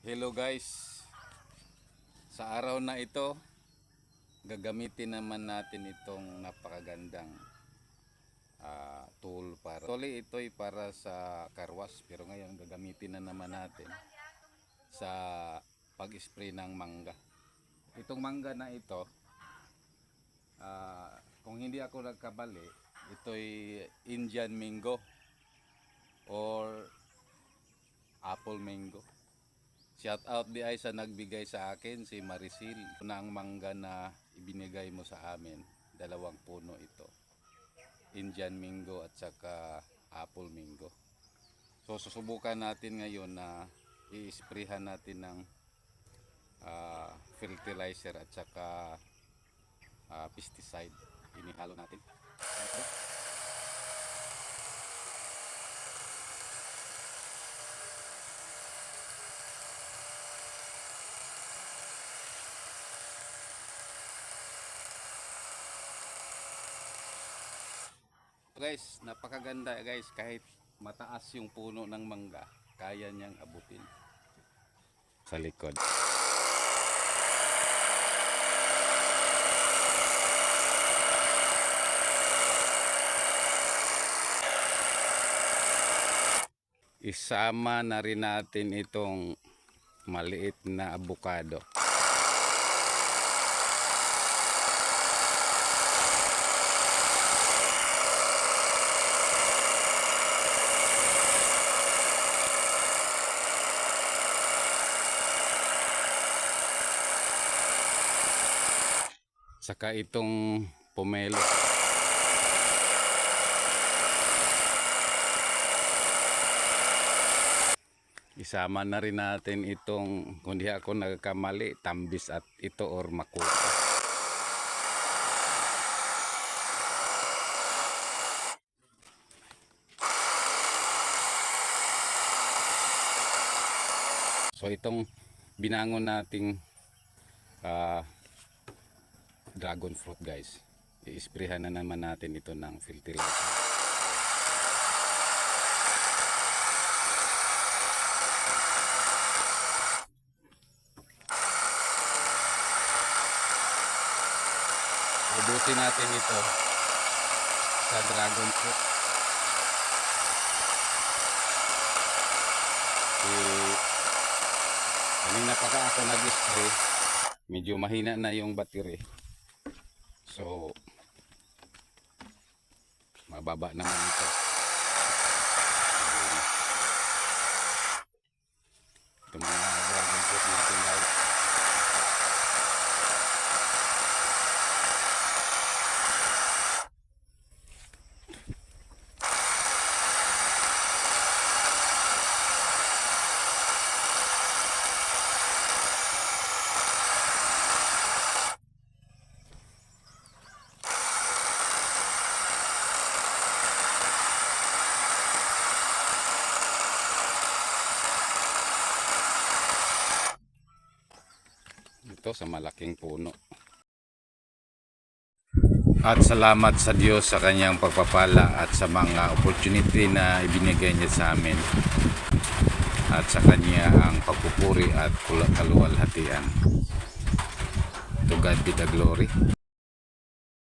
Hello guys, sa araw na ito gagamitin naman natin itong napakagandang tool para ito'y para sa karwas, pero ngayon gagamitin na naman natin sa pag-spray ng mangga. Itong mangga na ito, kung hindi ako nagkabali, ito'y Indian mango or apple mango. Shout out di ay sa nagbigay sa akin, si Marisil. Na ang mangga na ibinigay mo sa amin, 2 puno ito, Indian mango at saka apple mango. So susubukan natin ngayon na i-sprayhan natin ng fertilizer at saka pesticide. Inihalo natin. Guys, napakaganda guys, kahit mataas yung puno ng mangga, kaya niyang abutin sa likod. Isama na rin natin itong maliit na avocado. Saka itong pomelo. Isama na rin natin itong, kung di ako nagkamali, tambis at ito or makuta. So itong binangon nating dragon fruit guys, i-sprayhan na naman natin ito ng fertilizer. Ubusin natin ito sa dragon fruit. Kanina pa ako nag-spray, medyo mahina na yung battery. So, mababa naman ito. Ito mga dragon fruit natin guys. Sa malaking puno. At salamat sa Diyos sa kanyang pagpapala at sa mga opportunity na ibinigay niya sa amin, at sa kanya ang pagpupuri at kaluwalhatian. To God be the glory.